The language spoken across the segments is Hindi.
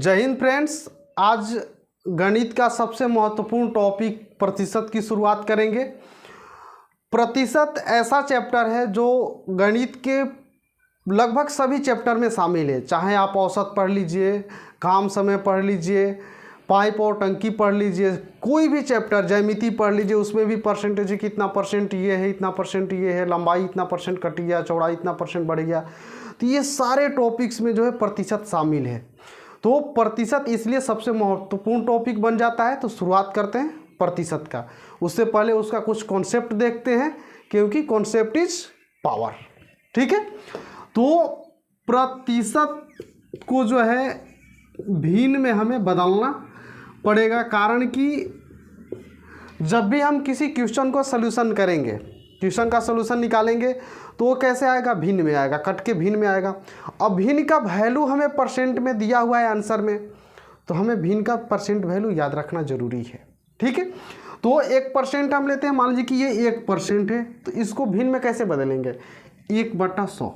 जय हिंद फ्रेंड्स। आज गणित का सबसे महत्वपूर्ण टॉपिक प्रतिशत की शुरुआत करेंगे। प्रतिशत ऐसा चैप्टर है जो गणित के लगभग सभी चैप्टर में शामिल है। चाहे आप औसत पढ़ लीजिए, काम समय पढ़ लीजिए, पाइप और टंकी पढ़ लीजिए, कोई भी चैप्टर, ज्यामिति पढ़ लीजिए, उसमें भी परसेंटेज है कि इतना परसेंट ये है, इतना परसेंट ये है, लंबाई इतना परसेंट कट गया, चौड़ाई इतना परसेंट बढ़ गया। तो ये सारे टॉपिक्स में जो है प्रतिशत शामिल है। तो प्रतिशत इसलिए सबसे महत्वपूर्ण टॉपिक बन जाता है। तो शुरुआत करते हैं प्रतिशत का। उससे पहले उसका कुछ कॉन्सेप्ट देखते हैं, क्योंकि कॉन्सेप्ट इज पावर। ठीक है, तो प्रतिशत को जो है भिन्न में हमें बदलना पड़ेगा, कारण कि जब भी हम किसी क्वेश्चन को सॉल्यूशन करेंगे, क्वेश्चन का सॉल्यूशन निकालेंगे, तो वो कैसे आएगा? भिन्न में आएगा, कट के भिन्न में आएगा। अब भिन्न का वैल्यू हमें परसेंट में दिया हुआ है आंसर में, तो हमें भिन्न का परसेंट वैल्यू याद रखना जरूरी है। ठीक है, तो 1% हम लेते हैं, मान लीजिए कि ये 1% है, तो इसको भिन्न में कैसे बदलेंगे? 1/100।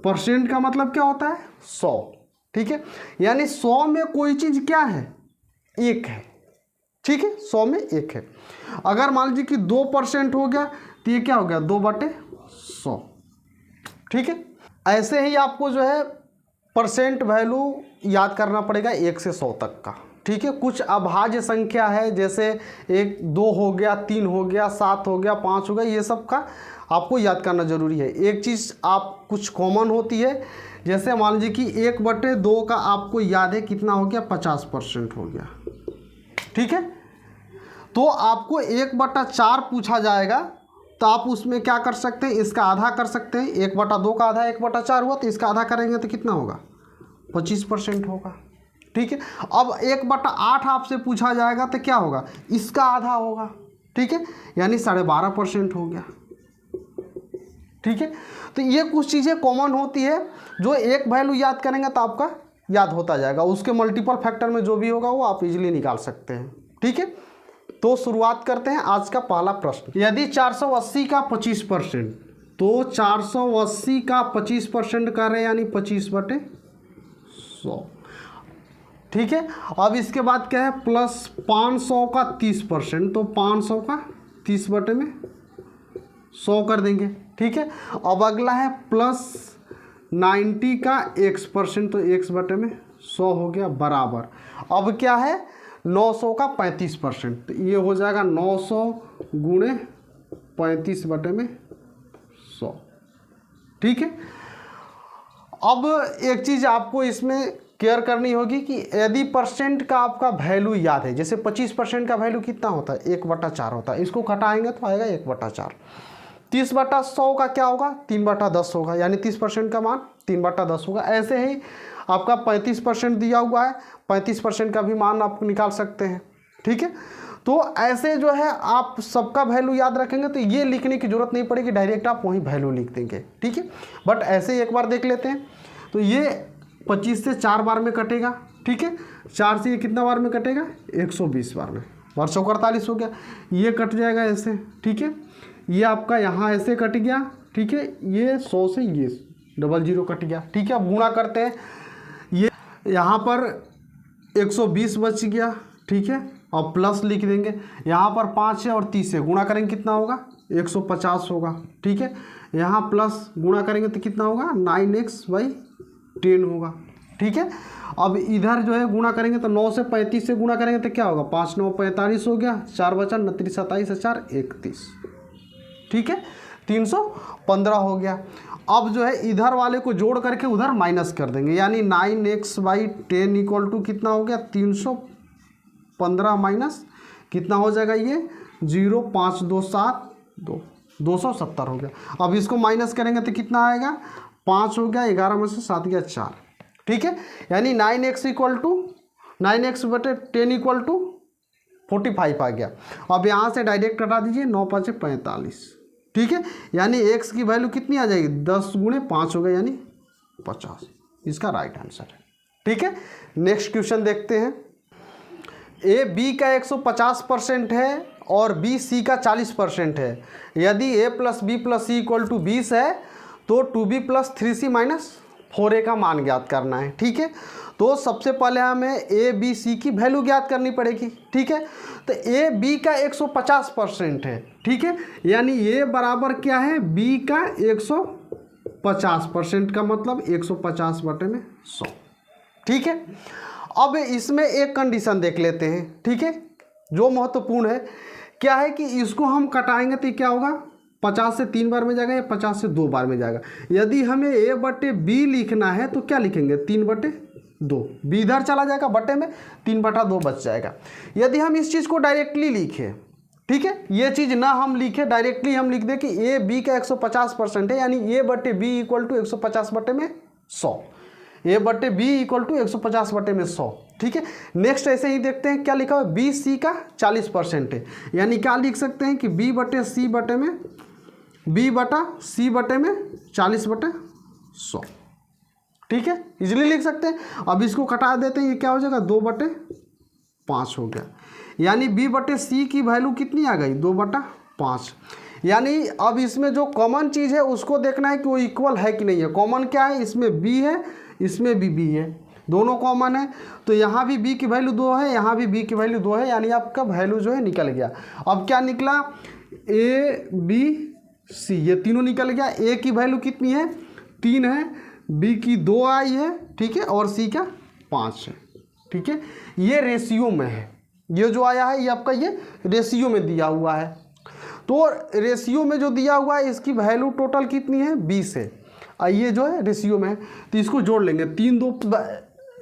परसेंट का मतलब क्या होता है? 100। ठीक है, यानी 100 में कोई चीज़ क्या है? 1 है। ठीक है, 100 में 1 है। अगर मान लीजिए कि 2% हो गया, तो ये क्या हो गया? 2/100। ठीक है, ऐसे ही आपको जो है परसेंट वैल्यू याद करना पड़ेगा 1 से 100 तक का। ठीक है, कुछ अभाज्य संख्या है, जैसे 1, 2 हो गया, 3 हो गया, 7 हो गया, 5 हो गया, ये सब का आपको याद करना जरूरी है। एक चीज़ आप कुछ कॉमन होती है, जैसे मान लीजिए कि 1/2 का आपको याद है कितना हो गया? 50% हो गया। ठीक है, तो आपको 1/4 पूछा जाएगा, तो आप उसमें क्या कर सकते हैं? इसका आधा कर सकते हैं। 1/2 का आधा 1/4 हुआ, तो इसका आधा करेंगे तो कितना होगा? 25% होगा। ठीक है, अब 1/8 आपसे पूछा जाएगा, तो क्या होगा? इसका आधा होगा। ठीक है, यानी 12.5% हो गया। ठीक है, तो ये कुछ चीज़ें कॉमन होती है, जो एक वैल्यू याद करेंगे तो आपका याद होता जाएगा। उसके मल्टीपल फैक्टर में जो भी होगा वो आप इजीली निकाल सकते हैं। ठीक है, तो शुरुआत करते हैं आज का पहला प्रश्न। यदि 480 का 25%, तो 480 का 25% कर रहे हैं, यानी 25/100। ठीक है, अब इसके बाद क्या है? प्लस 500 का 30%, तो 500 का 30/100 कर देंगे। ठीक है, अब अगला है प्लस 90 का x%, तो x/100 हो गया बराबर। अब क्या है? 900 का 35%, तो ये हो जाएगा 900 गुणे 35/100। ठीक है, अब एक चीज़ आपको इसमें केयर करनी होगी कि यदि परसेंट का आपका वैल्यू याद है, जैसे 25% का वैल्यू कितना होता है? 1/4 होता है। इसको घटाएंगे तो आएगा 1/4। 30/100 का क्या होगा? 3/10 होगा, यानी 30% का मान 3/10 होगा। ऐसे ही आपका 35% दिया हुआ है, 35% का भी मान आप निकाल सकते हैं। ठीक है, तो ऐसे जो है आप सबका वैल्यू याद रखेंगे, तो ये लिखने की जरूरत नहीं पड़ेगी, डायरेक्ट आप वहीं वैल्यू लिख देंगे। ठीक है, बट ऐसे ही एक बार देख लेते हैं। तो ये 25 से 4 बार में कटेगा। ठीक है, 4 से ये कितना बार में कटेगा? 120 बार में, 448 हो गया। ये कट जाएगा ऐसे। ठीक है, ये आपका यहाँ ऐसे कट गया। ठीक है, ये 100 से ये 00 कट गया। ठीक है, अब गुणा करते हैं, ये यहाँ पर 120 बच गया। ठीक है, और प्लस लिख देंगे। यहाँ पर 5 है और 30 है, गुणा करेंगे कितना होगा? 150 होगा। ठीक है, यहाँ प्लस गुणा करेंगे तो कितना होगा? 9x/10 होगा। ठीक है, अब इधर जो है गुणा करेंगे तो 9 से 35 से गुणा करेंगे तो क्या होगा? 5 9 45 हो गया, 4 बचा 29 27 4 31। ठीक है, 315 हो गया। अब जो है इधर वाले को जोड़ करके उधर माइनस कर देंगे, यानी 9x/10 इक्वल टू कितना हो गया? 315 माइनस कितना हो जाएगा? ये 0 5 2 7 2 270 हो गया। अब इसको माइनस करेंगे तो कितना आएगा? 5 हो गया, 11 में से 7 गया 4। ठीक है, यानी 9x/10 इक्वल टू 45 आ गया। अब यहाँ से डायरेक्ट कटा दीजिए, 9 5 45। ठीक है, यानी x की वैल्यू कितनी आ जाएगी? 10 गुणे 5 हो गया, यानी 50। इसका राइट आंसर है। ठीक है, नेक्स्ट क्वेश्चन देखते हैं। ए बी का 150% है और बी सी का 40% है। यदि a + b + c = 20 है, तो 2b + 3c - 4a का मान ज्ञात करना है। ठीक है, तो सबसे पहले हमें ए बी सी की वैल्यू ज्ञात करनी पड़ेगी, ठीक है। तो ए बी का 150% है, ठीक है, यानी ए बराबर क्या है, बी का 150% का मतलब 150/100, ठीक है। अब इसमें एक कंडीशन देख लेते हैं, ठीक है, जो महत्वपूर्ण है। क्या है कि इसको हम कटाएंगे तो क्या होगा, 50 से 3 बार में जाएगा या 50 से 2 बार में जाएगा। यदि हमें ए बटे बी लिखना है तो क्या लिखेंगे, 3/2, बी इधर चला जाएगा बटे में, 3/2 बच जाएगा। यदि हम इस चीज़ को डायरेक्टली लिखें, ठीक है, ये चीज़ ना हम लिखे, डायरेक्टली हम लिख दें कि ए बी का 150% है, यानी ए बटे बी इक्वल टू 150/100, ए बटे बी इक्वल टू 150/100, ठीक है। नेक्स्ट ऐसे ही देखते हैं क्या लिखा हुआ है, बी सी का 40% है, यानी क्या लिख सकते हैं कि बी बटे सी बटे में, बी बटा सी बटे में 40/100, ठीक है, इजीली लिख सकते हैं। अब इसको कटा देते हैं, ये क्या हो जाएगा, 2/5 हो गया, यानी बी बटे सी की वैल्यू कितनी आ गई, 2/5। यानी अब इसमें जो कॉमन चीज़ है उसको देखना है कि वो इक्वल है कि नहीं है। कॉमन क्या है, इसमें बी है, इसमें भी बी है, दोनों कॉमन है, तो यहाँ भी बी की वैल्यू 2 है, यहाँ भी बी की वैल्यू 2 है, यानी आपका वैल्यू जो है निकल गया। अब क्या निकला, ए बी सी, ये तीनों निकल गया। ए की वैल्यू कितनी है, 3 है, बी की 2 आई है, ठीक है, और सी का 5 है, ठीक है। ये रेशियो में है, ये जो आया है ये आपका ये रेशियो में दिया हुआ है। तो रेशियो में जो दिया हुआ है इसकी वैल्यू टोटल कितनी है, 20 है, और ये जो है रेशियो में है, तो इसको जोड़ लेंगे, 3-2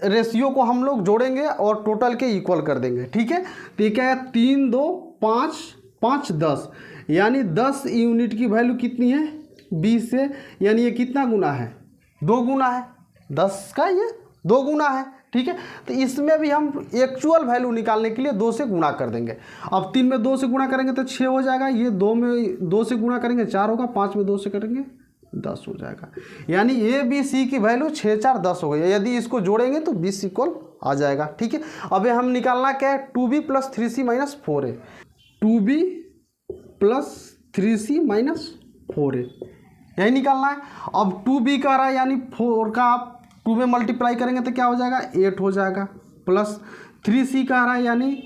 रेशियो को हम लोग जोड़ेंगे और टोटल के इक्वल कर देंगे, ठीक है। तो ये क्या है, 3-2 5 5 10, यानी 10 यूनिट की वैल्यू कितनी है, 20 से, यानी ये कितना गुना है, 2 गुना है, 10 का ये 2 गुना है, ठीक है। तो इसमें भी हम एक्चुअल वैल्यू निकालने के लिए 2 से गुणा कर देंगे। अब 3 में 2 से गुणा करेंगे तो 6 हो जाएगा, ये 2 में 2 से गुणा करेंगे 4 होगा, 5 में 2 से करेंगे 10 हो जाएगा, यानी ए बी सी की वैल्यू 6 4 10 हो गई। यदि इसको जोड़ेंगे तो 20 इक्वल आ जाएगा, ठीक है। अब हम निकालना क्या है, 2b + 3c - 4a, 2b + 3c - 4a, यही निकालना है। अब 2b का रहा है, यानी 4 का आप 2 में मल्टीप्लाई करेंगे तो क्या हो जाएगा, 8 हो जाएगा, प्लस 3c का रहा है, यानी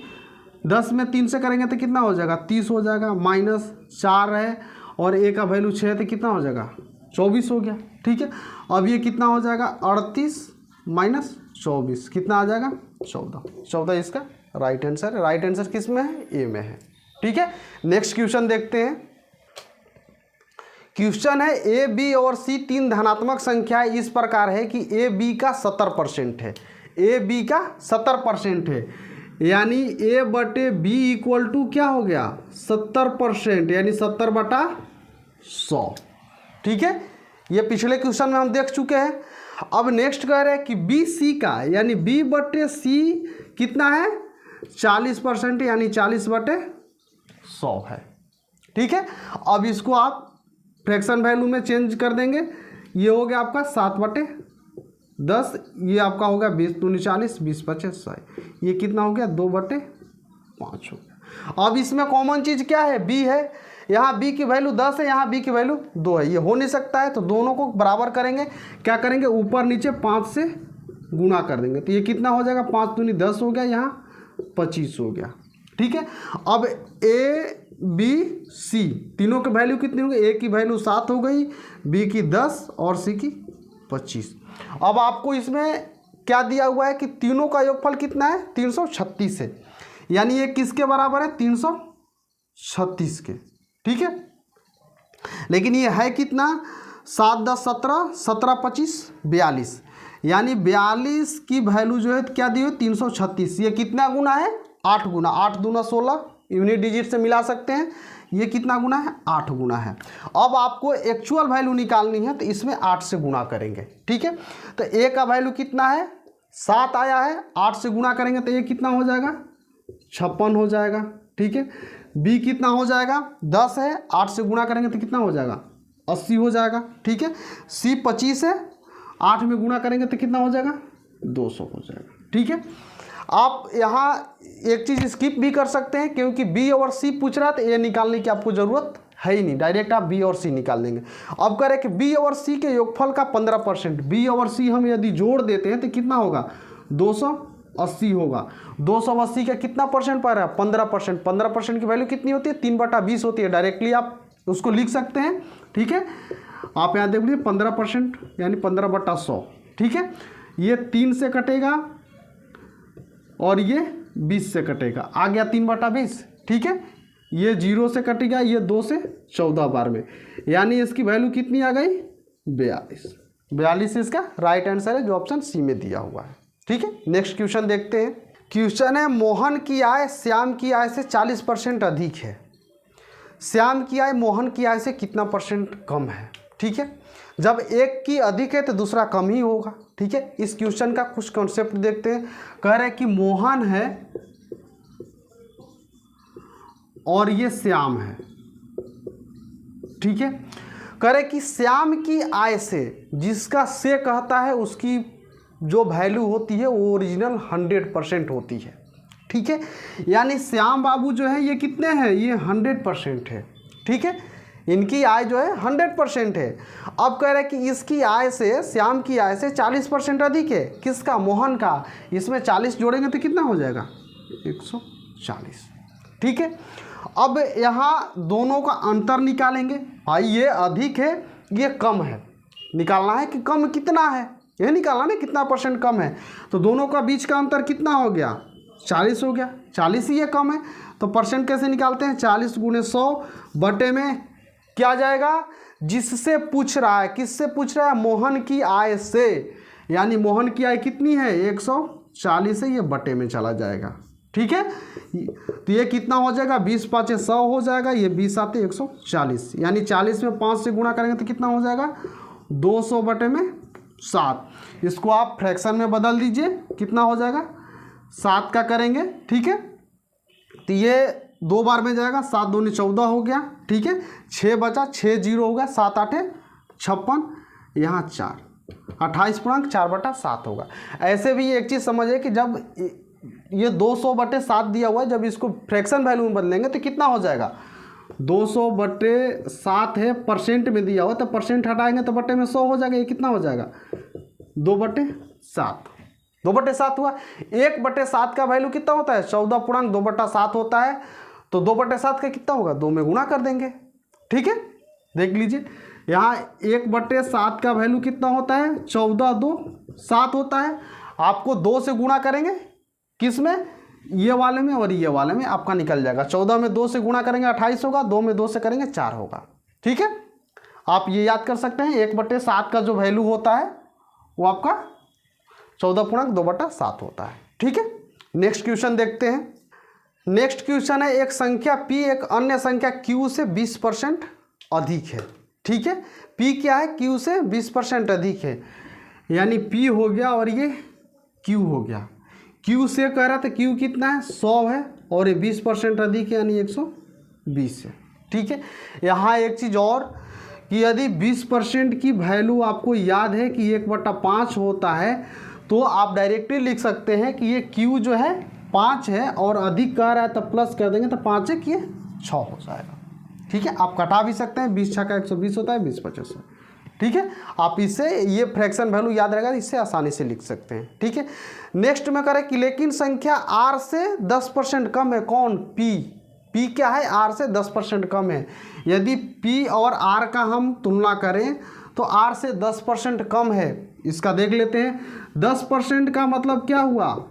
10 में 3 से करेंगे तो कितना हो जाएगा, 30 हो जाएगा, माइनस 4 है और a का वैल्यू 6 है तो कितना हो जाएगा, 24 हो गया, ठीक है। अब ये कितना हो जाएगा, 38 - 24 कितना आ जाएगा, 14 इसका राइट आंसर है। राइट आंसर किस में है, ए में है, ठीक है। नेक्स्ट क्वेश्चन देखते हैं। क्वेश्चन है, ए बी और सी 3 धनात्मक संख्याएं इस प्रकार है कि ए बी का 70% है, ए बी का 70% है, यानी ए बटे बी इक्वल टू क्या हो गया, 70%, यानी 70/100, ठीक है। ये पिछले क्वेश्चन में हम देख चुके हैं। अब नेक्स्ट कह रहे हैं कि बी सी का, यानी बी बटे सी कितना है, 40%, यानी 40/100 है, ठीक है। अब इसको आप फ्रैक्शन वैल्यू में चेंज कर देंगे, ये हो गया आपका 7/10, ये आपका हो गया 20 दूनी 40, 20×5 100, ये कितना हो गया, 2/5 हो गया। अब इसमें कॉमन चीज़ क्या है, बी है, यहाँ b की वैल्यू 10 है, यहाँ b की वैल्यू 2 है, ये हो नहीं सकता है, तो दोनों को बराबर करेंगे, क्या करेंगे, ऊपर नीचे 5 से गुणा कर देंगे, तो ये कितना हो जाएगा, 5 दूनी 10 हो गया, यहाँ 25 हो गया, ठीक है। अब a b c तीनों की वैल्यू कितनी होगी, a की वैल्यू 7 हो गई, b की 10 और c की 25। अब आपको इसमें क्या दिया हुआ है कि तीनों का योगफल कितना है, 336 है, यानी ये किसके बराबर है, 336 के, ठीक है। लेकिन ये है कितना, 7 10 17 17 25 42, यानी 42 की वैल्यू जो है क्या दी हुई, 336, ये कितना गुना है, 8 गुना, 8 दूना 16, यूनिट डिजिट से मिला सकते हैं, ये कितना गुना है, 8 गुना है। अब आपको एक्चुअल वैल्यू निकालनी है तो इसमें 8 से गुणा करेंगे, ठीक है। तो a का वैल्यू कितना है, 7 आया है, 8 से गुणा करेंगे तो ये कितना हो जाएगा, 56 हो जाएगा, ठीक है। b कितना हो जाएगा, 10 है, 8 से गुणा करेंगे तो कितना हो जाएगा, 80 हो जाएगा, ठीक है। c 25 है, 8 में गुणा करेंगे तो कितना हो जाएगा, 200 हो जाएगा, ठीक है। आप यहाँ एक चीज़ स्किप भी कर सकते हैं, क्योंकि b और c पूछ रहा है तो ये निकालने की आपको ज़रूरत है ही नहीं, डायरेक्ट आप b और c निकाल देंगे। अब करें कि b और c के योगफल का 15%, b और c हम यदि जोड़ देते हैं तो कितना होगा, 280 होगा। 280 का कितना परसेंट पा रहा है? 15%। 15% की वैल्यू कितनी होती है? 3/20 होती है। डायरेक्टली आप उसको लिख सकते हैं। ठीक है, आप यहाँ देख लीजिए 15% यानी 15/100। ठीक है, ये 3 से कटेगा और ये 20 से कटेगा, आ गया 3/20। ठीक है, ये 0 से कटेगा, ये 2 से 14 बार में, यानी इसकी वैल्यू कितनी आ गई? 42। 42 इसका राइट आंसर है जो ऑप्शन सी में दिया हुआ है। ठीक है, नेक्स्ट क्वेश्चन देखते हैं। क्वेश्चन है मोहन की आय श्याम की आय से 40% अधिक है। श्याम की आय मोहन की आय से कितना परसेंट कम है? ठीक है, जब एक की अधिक है तो दूसरा कम ही होगा। ठीक है, इस क्वेश्चन का कुछ कॉन्सेप्ट देखते हैं। कह रहे हैं कि मोहन है और ये श्याम है। ठीक है, कह रहे कि श्याम की आय से, जिसका से कहता है उसकी जो वैल्यू होती है वो ओरिजिनल 100% होती है। ठीक है, यानी श्याम बाबू जो है ये कितने हैं? ये 100% है। ठीक है, इनकी आय जो है 100% है। अब कह रहे हैं कि इसकी आय से, श्याम की आय से 40% अधिक है। किसका? मोहन का। इसमें 40 जोड़ेंगे तो कितना हो जाएगा? 140। ठीक है, अब यहाँ दोनों का अंतर निकालेंगे। भाई ये अधिक है, ये कम है, निकालना है कि कम कितना है, ये निकालना है कितना परसेंट कम है। तो दोनों का बीच का अंतर कितना हो गया? 40 हो गया। 40 ही ये कम है, तो परसेंट कैसे निकालते हैं? 40 × 100 बटे में क्या जाएगा? जिससे पूछ रहा है, किससे पूछ रहा है? मोहन की आय से, यानी मोहन की आय कितनी है? 140 है, ये बटे में चला जाएगा। ठीक है, तो ये कितना हो जाएगा? 20 × 5 = 100 हो जाएगा, ये 20 आते 140, यानी 40 में 5 से गुणा करेंगे तो कितना हो जाएगा? 200 बटे में 7। इसको आप फ्रैक्शन में बदल दीजिए, कितना हो जाएगा? 7 का करेंगे। ठीक है, तो ये 2 बार में जाएगा, 7 दूनी 14 हो गया। ठीक है, 6 बचा, 6 0 होगा, 7 8 56, यहाँ 4, 28.4/7 होगा। ऐसे भी एक चीज़ समझिए कि जब ये 200/7 दिया हुआ है, जब इसको फ्रैक्शन वैल्यू में बदलेंगे तो कितना हो जाएगा? 200/7 है, परसेंट में दिया हुआ, तो परसेंट हटाएंगे तो बटे में 100 हो जाएगा। ये कितना हो जाएगा? 2/7। 2/7 हुआ। 1/7 का वैल्यू कितना होता है? 14.2/7 होता है। तो 2/7 का कितना होगा? 2 में गुणा कर देंगे। ठीक है, देख लीजिए यहाँ 1/7 का वैल्यू कितना होता है? 14 2 7 होता है। आपको 2 से गुणा करेंगे, किस में? ये वाले में और ये वाले में, आपका निकल जाएगा। 14 में 2 से गुणा करेंगे 28 होगा, 2 में 2 से करेंगे 4 होगा। ठीक है, आप ये याद कर सकते हैं 1/7 का जो वैल्यू होता है वो आपका 14.2/7 होता है। ठीक है, नेक्स्ट क्वेश्चन देखते हैं। नेक्स्ट क्वेश्चन है एक संख्या P एक अन्य संख्या Q से 20% अधिक है। ठीक है, P क्या है? Q से 20% अधिक है, यानी P हो गया और ये Q हो गया। Q से कह रहा था Q कितना है? 100 है, और ये 20% अधिक है यानी 120 है। ठीक है, यहाँ एक चीज़ और कि यदि 20% की वैल्यू आपको याद है कि 1/5 होता है, तो आप डायरेक्टली लिख सकते हैं कि ये Q जो है 5 है और अधिक कह रहा है तो प्लस कर देंगे तो 5 है कि 6 हो जाएगा। ठीक है, आप कटा भी सकते हैं, 20 6 = 120 होता है, 20 25। ठीक है, आप इससे ये फ्रैक्शन वैल्यू याद रहेगा, इससे आसानी से लिख सकते हैं। ठीक है, नेक्स्ट में करें कि लेकिन संख्या R से 10% कम है। कौन? P। P क्या है? R से 10% कम है। यदि P और R का हम तुलना करें तो R से 10% कम है। इसका देख लेते हैं। 10% का मतलब क्या हुआ?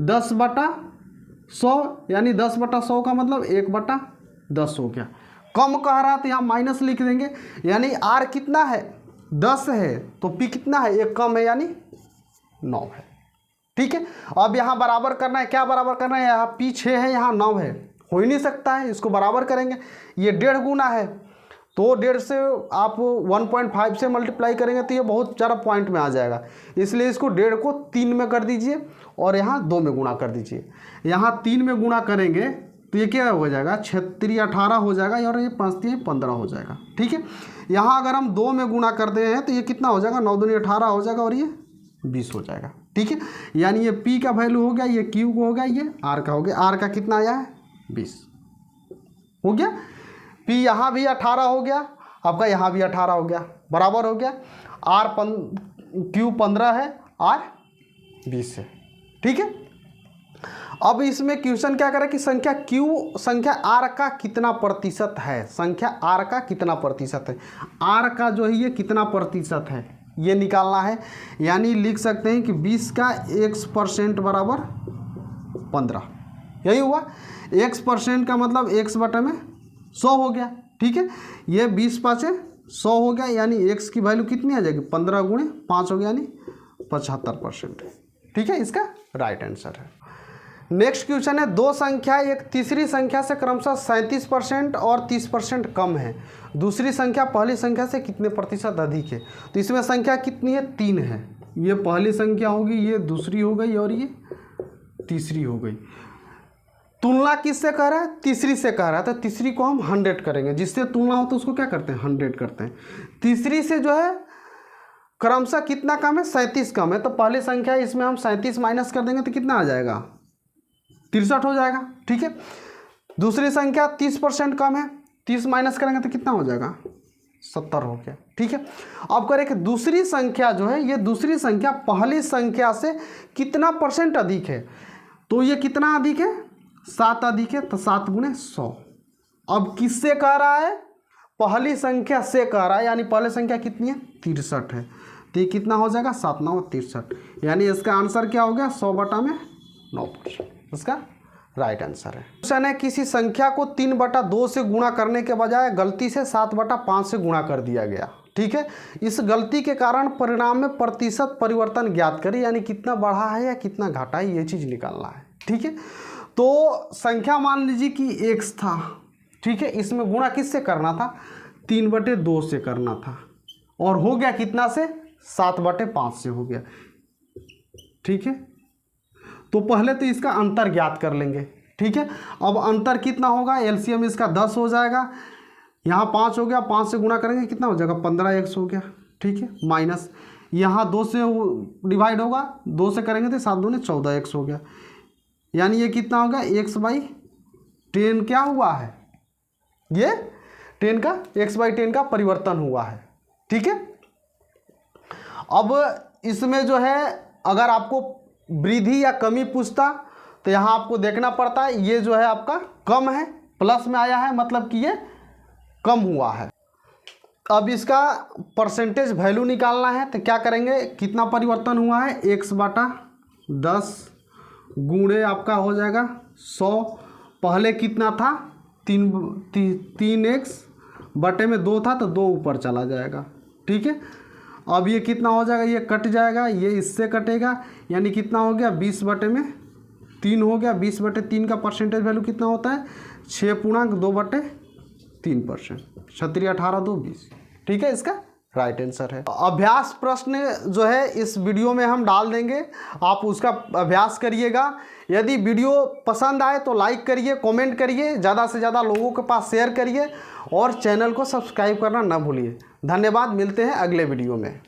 10/100, यानी 10/100 का मतलब 1/10 हो गया। कम कह रहा तो यहाँ माइनस लिख देंगे, यानी R कितना है? 10 है, तो P कितना है? 1 कम है, यानी 9 है। ठीक है, अब यहाँ बराबर करना है। क्या बराबर करना है? यहाँ P 6 है, यहाँ 9 है, हो ही नहीं सकता है। इसको बराबर करेंगे, ये 1.5 गुना है, तो 1.5 से आप 1.5 से मल्टीप्लाई करेंगे तो ये बहुत ज़्यादा पॉइंट में आ जाएगा। इसलिए इसको 1.5 को 3 में कर दीजिए और यहाँ 2 में गुणा कर दीजिए। यहाँ 3 में गुणा करेंगे तो ये क्या हो जाएगा? 6 3 18 हो जाएगा, और ये 5 3 15 हो जाएगा। ठीक है, यहाँ अगर हम 2 में गुणा करते हैं तो ये कितना हो जाएगा? 9 दूनी 18 हो जाएगा, और ये 20 हो जाएगा। ठीक है, यानी ये P का वैल्यू हो गया, ये Q को हो गया, ये R का हो गया। R का कितना आया है? 20 हो गया। P यहाँ भी 18 हो गया, आपका यहाँ भी 18 हो गया, बराबर हो गया। Q 15 है, R 20 है। ठीक है। अब इसमें क्वेश्चन क्या करे कि संख्या आर का कितना प्रतिशत है, संख्या आर का कितना प्रतिशत है, आर का जो है ये कितना प्रतिशत है ये निकालना है। यानी लिख सकते हैं कि 20 का x% बराबर 15, यही हुआ। x% का मतलब x बटे में 100 हो गया, ठीक है। ये 20 पाँचे 100 हो गया, यानी x की वैल्यू कितनी आ जाएगी, 15 गुणे 5 हो गया, यानी 75%, ठीक है। इसका राइट आंसर है। नेक्स्ट क्वेश्चन है, दो संख्या एक तीसरी संख्या से क्रमशः 37% और 30% कम है, दूसरी संख्या पहली संख्या से कितने प्रतिशत अधिक है। तो इसमें संख्या कितनी है, 3 है। ये पहली संख्या होगी, ये दूसरी हो गई और ये तीसरी हो गई। तुलना किससे कह रहा है, तीसरी से कह रहा है, तो तीसरी को हम 100 करेंगे। जिससे तुलना हो तो उसको क्या करते हैं, 100 करते हैं। तीसरी से जो है क्रमशः कितना कम है, 37 कम है, तो पहली संख्या इसमें हम 37 माइनस कर देंगे तो कितना आ जाएगा, 63 हो जाएगा, ठीक है। दूसरी संख्या 30% कम है, 30 माइनस करेंगे तो कितना हो जाएगा, 70 हो गया, ठीक है। अब करें कि दूसरी संख्या जो है, ये दूसरी संख्या पहली संख्या से कितना % अधिक है, तो ये कितना अधिक है, 7 अधिक है, तो 7 गुणे 100। अब किससे कह रहा है, पहली संख्या से कह रहा है, यानी पहली संख्या कितनी है, 63 है, तो ये कितना हो जाएगा, 7 9 63, यानी इसका आंसर क्या हो गया, 100/9%, इसका राइट आंसर है। क्वेश्चन है, किसी संख्या को 3/2 से गुणा करने के बजाय गलती से 7/5 से गुणा कर दिया गया, ठीक है। इस गलती के कारण परिणाम में प्रतिशत परिवर्तन ज्ञात करें, यानी कितना बढ़ा है या कितना घटा है, ये चीज़ निकालना है, ठीक है। तो संख्या मान लीजिए कि x था, ठीक है, इसमें गुणा किससे करना था, 3/2 से करना था, और हो गया कितना से, 7/5 से हो गया, ठीक है। तो पहले तो इसका अंतर ज्ञात कर लेंगे, ठीक है। अब अंतर कितना होगा, एलसीएम इसका 10 हो जाएगा, यहाँ 5 हो गया, 5 से गुणा करेंगे कितना हो जाएगा, 15x हो गया, ठीक है, माइनस यहाँ 2 से डिवाइड होगा, 2 से करेंगे तो 7 दूने 14x हो गया, यानी ये कितना होगा, x/10 क्या हुआ है, ये 10 का x/10 का परिवर्तन हुआ है, ठीक है। अब इसमें जो है अगर आपको वृद्धि या कमी पूछता तो यहाँ आपको देखना पड़ता है, ये जो है आपका कम है, प्लस में आया है, मतलब कि ये कम हुआ है। अब इसका परसेंटेज वैल्यू निकालना है, तो क्या करेंगे, कितना परिवर्तन हुआ है, x/10 गुणे आपका हो जाएगा 100, पहले कितना था, 3x बटे में 2 था, तो 2 ऊपर चला जाएगा, ठीक है। अब ये कितना हो जाएगा, ये कट जाएगा, ये इससे कटेगा, यानी कितना हो गया, 20/3 हो गया। 20/3 का परसेंटेज वैल्यू कितना होता है, 6/2/3%, 36 18 2 20, ठीक है, इसका राइट आंसर है। अभ्यास प्रश्न जो है इस वीडियो में हम डाल देंगे, आप उसका अभ्यास करिएगा। यदि वीडियो पसंद आए तो लाइक करिए, कमेंट करिए, ज़्यादा से ज़्यादा लोगों के पास शेयर करिए और चैनल को सब्सक्राइब करना ना भूलिए। धन्यवाद, मिलते हैं अगले वीडियो में।